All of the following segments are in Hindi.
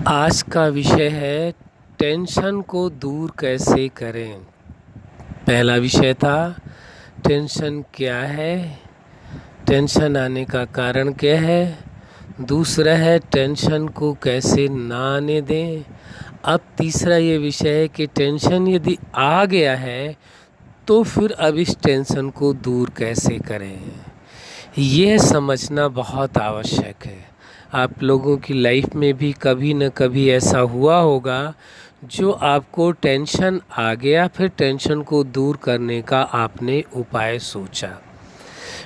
आज का विषय है टेंशन को दूर कैसे करें। पहला विषय था टेंशन क्या है, टेंशन आने का कारण क्या है। दूसरा है टेंशन को कैसे ना आने दें। अब तीसरा ये विषय है कि टेंशन यदि आ गया है तो फिर अब इस टेंशन को दूर कैसे करें। यह समझना बहुत आवश्यक है। आप लोगों की लाइफ में भी कभी न कभी ऐसा हुआ होगा जो आपको टेंशन आ गया, फिर टेंशन को दूर करने का आपने उपाय सोचा,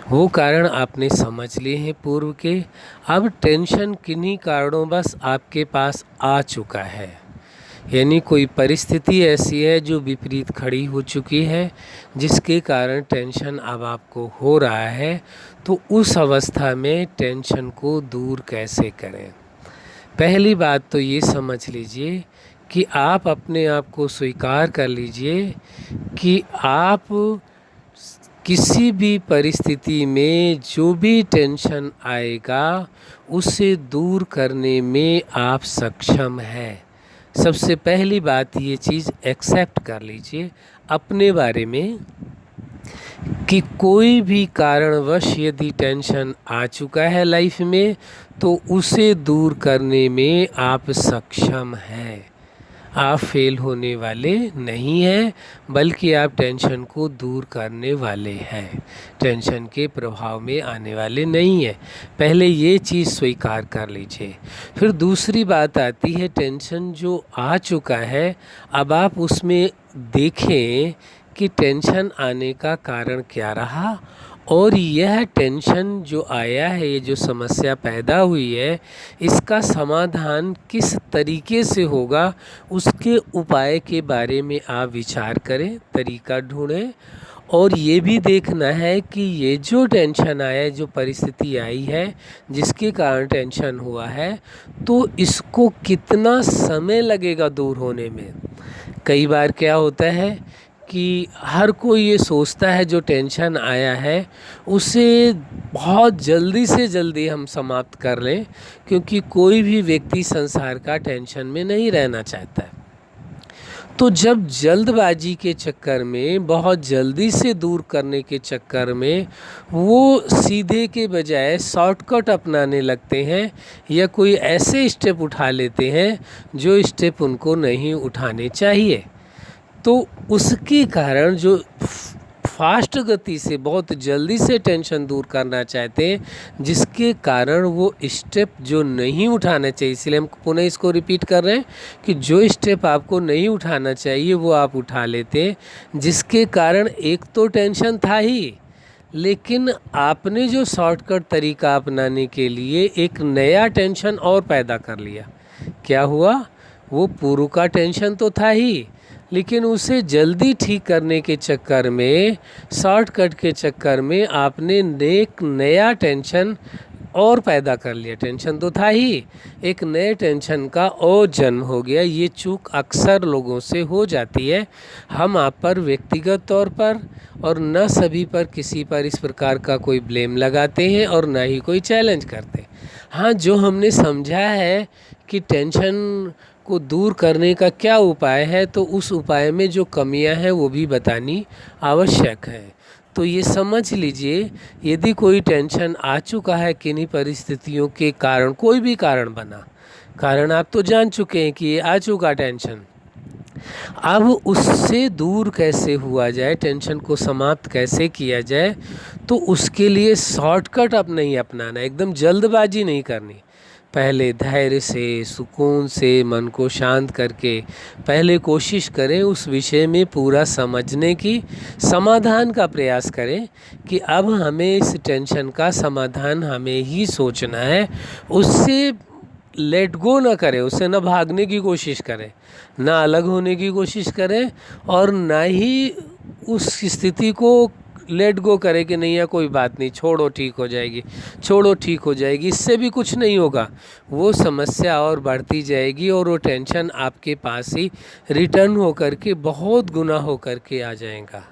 वो कारण आपने समझ लिए हैं पूर्व के। अब टेंशन किन्हीं कारणों बस आपके पास आ चुका है, यानी कोई परिस्थिति ऐसी है जो विपरीत खड़ी हो चुकी है जिसके कारण टेंशन अब आपको हो रहा है। तो उस अवस्था में टेंशन को दूर कैसे करें। पहली बात तो ये समझ लीजिए कि आप अपने आप को स्वीकार कर लीजिए कि आप किसी भी परिस्थिति में जो भी टेंशन आएगा उसे दूर करने में आप सक्षम हैं। सबसे पहली बात ये चीज़ एक्सेप्ट कर लीजिए अपने बारे में कि कोई भी कारणवश यदि टेंशन आ चुका है लाइफ में तो उसे दूर करने में आप सक्षम हैं। आप फेल होने वाले नहीं हैं, बल्कि आप टेंशन को दूर करने वाले हैं, टेंशन के प्रभाव में आने वाले नहीं हैं। पहले ये चीज़ स्वीकार कर लीजिए। फिर दूसरी बात आती है टेंशन जो आ चुका है, अब आप उसमें देखें कि टेंशन आने का कारण क्या रहा और यह टेंशन जो आया है, ये जो समस्या पैदा हुई है, इसका समाधान किस तरीके से होगा उसके उपाय के बारे में आप विचार करें, तरीका ढूंढें। और ये भी देखना है कि ये जो टेंशन आया है, जो परिस्थिति आई है जिसके कारण टेंशन हुआ है, तो इसको कितना समय लगेगा दूर होने में। कई बार क्या होता है कि हर कोई ये सोचता है जो टेंशन आया है उसे बहुत जल्दी से जल्दी हम समाप्त कर लें, क्योंकि कोई भी व्यक्ति संसार का टेंशन में नहीं रहना चाहता है। तो जब जल्दबाजी के चक्कर में, बहुत जल्दी से दूर करने के चक्कर में वो सीधे के बजाय शॉर्टकट अपनाने लगते हैं या कोई ऐसे स्टेप उठा लेते हैं जो स्टेप उनको नहीं उठाने चाहिए, तो उसके कारण जो फास्ट गति से बहुत जल्दी से टेंशन दूर करना चाहते हैं, जिसके कारण वो स्टेप जो नहीं उठाना चाहिए, इसलिए हम पुनः इसको रिपीट कर रहे हैं कि जो स्टेप आपको नहीं उठाना चाहिए वो आप उठा लेते हैं, जिसके कारण एक तो टेंशन था ही, लेकिन आपने जो शॉर्टकट तरीका अपनाने के लिए एक नया टेंशन और पैदा कर लिया। क्या हुआ, वो पूर्व का टेंशन तो था ही, लेकिन उसे जल्दी ठीक करने के चक्कर में, शॉर्टकट के चक्कर में आपने एक नया टेंशन और पैदा कर लिया। टेंशन तो था ही, एक नए टेंशन का और जन्म हो गया। ये चूक अक्सर लोगों से हो जाती है। हम आप पर व्यक्तिगत तौर पर और न सभी पर, किसी पर इस प्रकार का कोई ब्लेम लगाते हैं और ना ही कोई चैलेंज करते। हाँ, जो हमने समझा है कि टेंशन को दूर करने का क्या उपाय है, तो उस उपाय में जो कमियां हैं वो भी बतानी आवश्यक है। तो ये समझ लीजिए, यदि कोई टेंशन आ चुका है किन्हीं परिस्थितियों के कारण, कोई भी कारण बना, कारण आप तो जान चुके हैं कि ये आ चुका टेंशन, अब उससे दूर कैसे हुआ जाए, टेंशन को समाप्त कैसे किया जाए, तो उसके लिए शॉर्टकट अब नहीं अपनाना, एकदम जल्दबाजी नहीं करनी। पहले धैर्य से, सुकून से, मन को शांत करके पहले कोशिश करें उस विषय में पूरा समझने की, समाधान का प्रयास करें कि अब हमें इस टेंशन का समाधान हमें ही सोचना है। उससे लेट गो ना करें, उससे ना भागने की कोशिश करें, ना अलग होने की कोशिश करें, और ना ही उस स्थिति को लेट गो करे कि नहीं, या कोई बात नहीं, छोड़ो ठीक हो जाएगी, छोड़ो ठीक हो जाएगी। इससे भी कुछ नहीं होगा, वो समस्या और बढ़ती जाएगी और वो टेंशन आपके पास ही रिटर्न होकर के बहुत गुना होकर के आ जाएगा।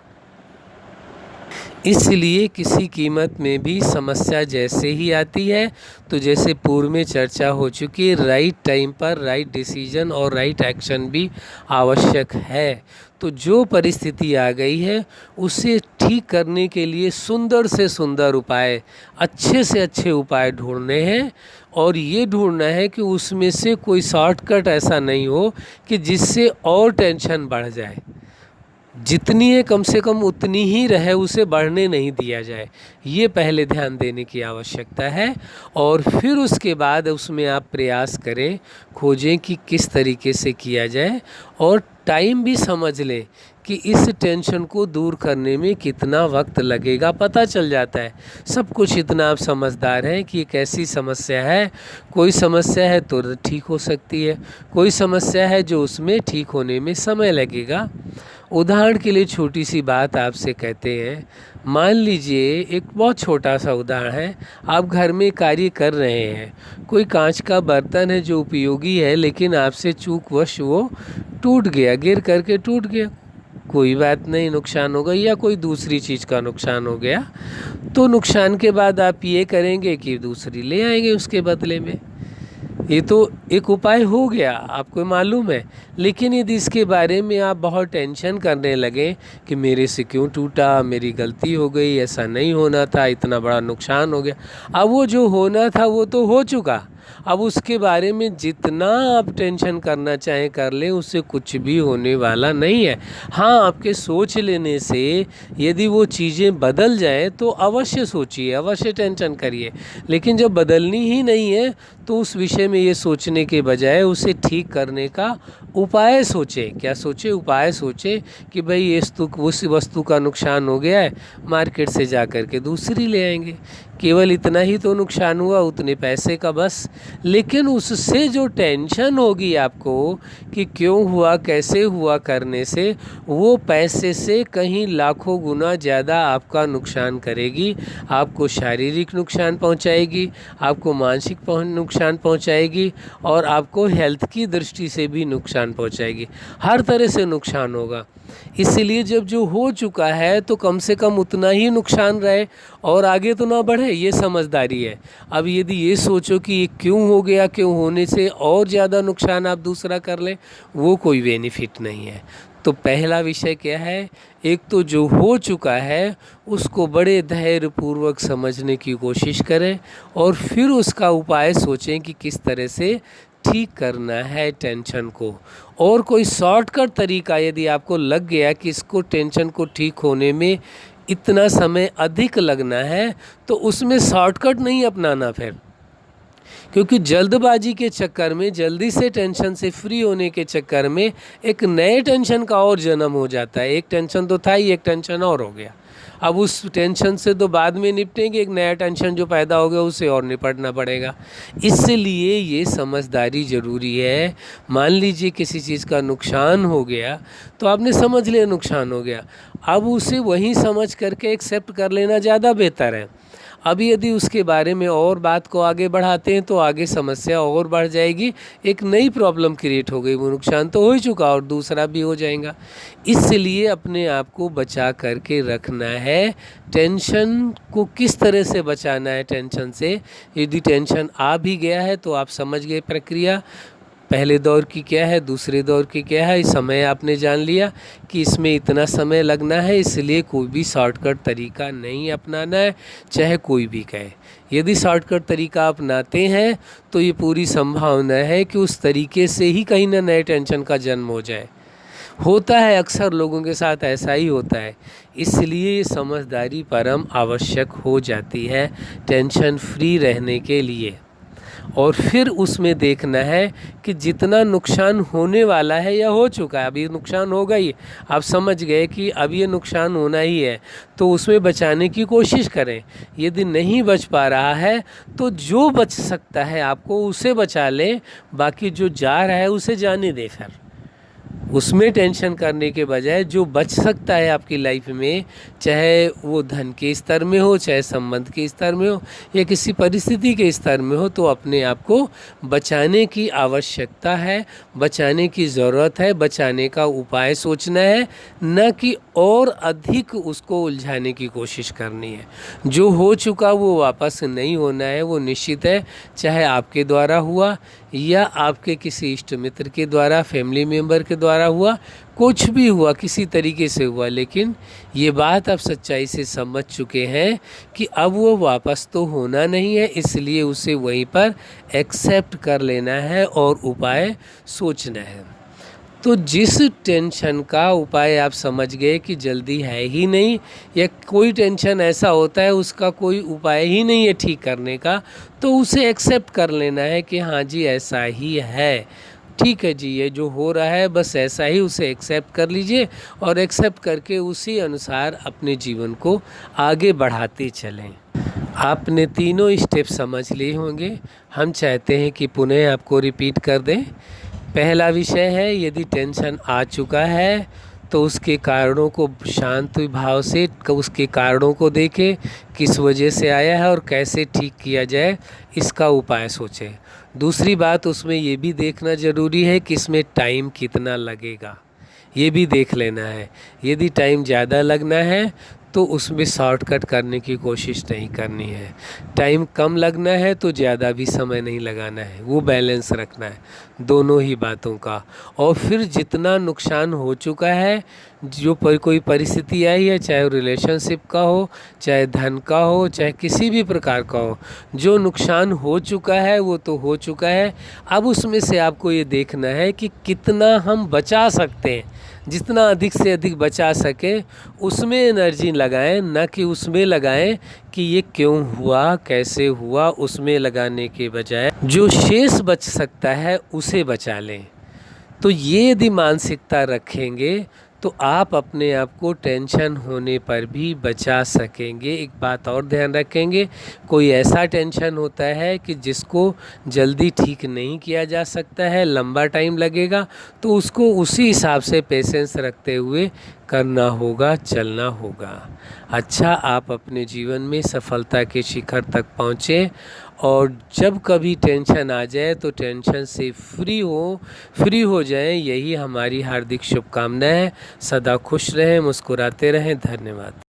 इसलिए किसी कीमत में भी समस्या जैसे ही आती है, तो जैसे पूर्व में चर्चा हो चुकी है, राइट टाइम पर राइट डिसीजन और राइट एक्शन भी आवश्यक है। तो जो परिस्थिति आ गई है उसे ठीक करने के लिए सुंदर से सुंदर उपाय, अच्छे से अच्छे उपाय ढूंढने हैं, और ये ढूंढना है कि उसमें से कोई शॉर्टकट ऐसा नहीं हो कि जिससे और टेंशन बढ़ जाए। जितनी है कम से कम उतनी ही रहे, उसे बढ़ने नहीं दिया जाए। ये पहले ध्यान देने की आवश्यकता है, और फिर उसके बाद उसमें आप प्रयास करें, खोजें कि किस तरीके से किया जाए, और टाइम भी समझ लें कि इस टेंशन को दूर करने में कितना वक्त लगेगा। पता चल जाता है सब कुछ, इतना आप समझदार हैं कि एक ऐसी समस्या है, कोई समस्या है तो ठीक हो सकती है, कोई समस्या है जो उसमें ठीक होने में समय लगेगा। उदाहरण के लिए छोटी सी बात आपसे कहते हैं, मान लीजिए एक बहुत छोटा सा उदाहरण है, आप घर में कार्य कर रहे हैं, कोई कांच का बर्तन है जो उपयोगी है, लेकिन आपसे चूकवश वो टूट गया, गिर करके टूट गया, कोई बात नहीं, नुकसान हो गई, या कोई दूसरी चीज़ का नुकसान हो गया, तो नुकसान के बाद आप ये करेंगे कि दूसरी ले आएंगे उसके बदले में। ये तो एक उपाय हो गया, आपको मालूम है। लेकिन यदि इसके बारे में आप बहुत टेंशन करने लगे कि मेरे से क्यों टूटा, मेरी गलती हो गई, ऐसा नहीं होना था, इतना बड़ा नुकसान हो गया, अब वो जो होना था वो तो हो चुका, अब उसके बारे में जितना आप टेंशन करना चाहें कर लें, उससे कुछ भी होने वाला नहीं है। हाँ, आपके सोच लेने से यदि वो चीज़ें बदल जाएं तो अवश्य सोचिए, अवश्य टेंशन करिए, लेकिन जब बदलनी ही नहीं है तो उस विषय में ये सोचने के बजाय उसे ठीक करने का उपाय सोचें। क्या सोचें? उपाय सोचें कि भाई उस वस्तु का नुकसान हो गया है, मार्केट से जा कर के दूसरी ले आएंगे, केवल इतना ही तो नुकसान हुआ, उतने पैसे का बस। लेकिन उससे जो टेंशन होगी आपको कि क्यों हुआ, कैसे हुआ करने से, वो पैसे से कहीं लाखों गुना ज़्यादा आपका नुकसान करेगी, आपको शारीरिक नुकसान पहुंचाएगी, आपको मानसिक नुकसान पहुंचाएगी, और आपको हेल्थ की दृष्टि से भी नुकसान पहुंचाएगी, हर तरह से नुकसान होगा। इसलिए जब जो हो चुका है तो कम से कम उतना ही नुकसान रहे और आगे तो ना बढ़े, ये समझदारी है। अब यदि ये सोचो कि ये क्यों हो गया, क्यों होने से और ज़्यादा नुकसान आप दूसरा कर लें, वो कोई बेनिफिट नहीं है। तो पहला विषय क्या है, एक तो जो हो चुका है उसको बड़े धैर्यपूर्वक समझने की कोशिश करें, और फिर उसका उपाय सोचें कि किस तरह से ठीक करना है टेंशन को। और कोई शॉर्टकट तरीका यदि आपको लग गया कि इसको टेंशन को ठीक होने में इतना समय अधिक लगना है, तो उसमें शॉर्टकट नहीं अपनाना फिर, क्योंकि जल्दबाजी के चक्कर में, जल्दी से टेंशन से फ्री होने के चक्कर में एक नए टेंशन का और जन्म हो जाता है। एक टेंशन तो था ही, एक टेंशन और हो गया, अब उस टेंशन से तो बाद में निपटेंगे, एक नया टेंशन जो पैदा हो गया उससे और निपटना पड़ेगा। इसलिए ये समझदारी ज़रूरी है। मान लीजिए किसी चीज़ का नुकसान हो गया, तो आपने समझ लिया नुकसान हो गया, अब उसे वहीं समझ करके एक्सेप्ट कर लेना ज़्यादा बेहतर है। अब यदि उसके बारे में और बात को आगे बढ़ाते हैं तो आगे समस्या और बढ़ जाएगी, एक नई प्रॉब्लम क्रिएट हो गई, वो नुकसान तो हो ही चुका और दूसरा भी हो जाएगा। इसलिए अपने आप को बचा करके रखना है। टेंशन को किस तरह से बचाना है टेंशन से, यदि टेंशन आ भी गया है तो आप समझ गए प्रक्रिया, पहले दौर की क्या है, दूसरे दौर की क्या है, समय आपने जान लिया कि इसमें इतना समय लगना है, इसलिए कोई भी शॉर्टकट तरीका नहीं अपनाना है, चाहे कोई भी कहे। यदि शॉर्टकट तरीका अपनाते हैं तो ये पूरी संभावना है कि उस तरीके से ही कहीं ना नए टेंशन का जन्म हो जाए। होता है, अक्सर लोगों के साथ ऐसा ही होता है। इसलिए समझदारी परम आवश्यक हो जाती है टेंशन फ्री रहने के लिए। और फिर उसमें देखना है कि जितना नुकसान होने वाला है या हो चुका है, अब ये नुकसान हो गई, आप समझ गए कि अब ये नुकसान होना ही है, तो उसमें बचाने की कोशिश करें। यदि नहीं बच पा रहा है तो जो बच सकता है आपको उसे बचा लें, बाकी जो जा रहा है उसे जाने दें। फिर उसमें टेंशन करने के बजाय जो बच सकता है आपकी लाइफ में, चाहे वो धन के स्तर में हो, चाहे संबंध के स्तर में हो, या किसी परिस्थिति के स्तर में हो, तो अपने आप को बचाने की आवश्यकता है, बचाने की ज़रूरत है, बचाने का उपाय सोचना है, न कि और अधिक उसको उलझाने की कोशिश करनी है। जो हो चुका वो वापस नहीं होना है, वो निश्चित है, चाहे आपके द्वारा हुआ या आपके किसी इष्ट मित्र के द्वारा, फैमिली मेम्बर के द्वारा हुआ, कुछ भी हुआ, किसी तरीके से हुआ, लेकिन ये बात आप सच्चाई से समझ चुके हैं कि अब वो वापस तो होना नहीं है, इसलिए उसे वहीं पर एक्सेप्ट कर लेना है और उपाय सोचना है। तो जिस टेंशन का उपाय आप समझ गए कि जल्दी है ही नहीं, या कोई टेंशन ऐसा होता है उसका कोई उपाय ही नहीं है ठीक करने का, तो उसे एक्सेप्ट कर लेना है कि हाँ जी ऐसा ही है, ठीक है जी, ये जो हो रहा है बस ऐसा ही, उसे एक्सेप्ट कर लीजिए और एक्सेप्ट करके उसी अनुसार अपने जीवन को आगे बढ़ाते चलें। आपने तीनों स्टेप समझ लिए होंगे, हम चाहते हैं कि पुनः आपको रिपीट कर दें। पहला विषय है, यदि टेंशन आ चुका है तो उसके कारणों को शांत भाव से उसके कारणों को देखें, किस वजह से आया है और कैसे ठीक किया जाए, इसका उपाय सोचें। दूसरी बात, उसमें ये भी देखना ज़रूरी है कि इसमें टाइम कितना लगेगा, ये भी देख लेना है। यदि टाइम ज़्यादा लगना है तो उसमें शॉर्टकट करने की कोशिश नहीं करनी है, टाइम कम लगना है तो ज़्यादा भी समय नहीं लगाना है, वो बैलेंस रखना है दोनों ही बातों का। और फिर जितना नुकसान हो चुका है, जो कोई परिस्थिति आई है, चाहे रिलेशनशिप का हो, चाहे धन का हो, चाहे किसी भी प्रकार का हो, जो नुकसान हो चुका है वो तो हो चुका है। अब उसमें से आपको ये देखना है कि कितना हम बचा सकते हैं, जितना अधिक से अधिक बचा सके उसमें एनर्जी लगाएं, न कि उसमें लगाएं कि ये क्यों हुआ, कैसे हुआ, उसमें लगाने के बजाय जो शेष बच सकता है उसे बचा लें। तो ये यदि मानसिकता रखेंगे तो आप अपने आप को टेंशन होने पर भी बचा सकेंगे। एक बात और ध्यान रखेंगे, कोई ऐसा टेंशन होता है कि जिसको जल्दी ठीक नहीं किया जा सकता है, लंबा टाइम लगेगा, तो उसको उसी हिसाब से पेशेंस रखते हुए करना होगा, चलना होगा। अच्छा, आप अपने जीवन में सफलता के शिखर तक पहुँचें और जब कभी टेंशन आ जाए तो टेंशन से फ्री हो जाएं, यही हमारी हार्दिक शुभकामनाएं है। सदा खुश रहें, मुस्कुराते रहें। धन्यवाद।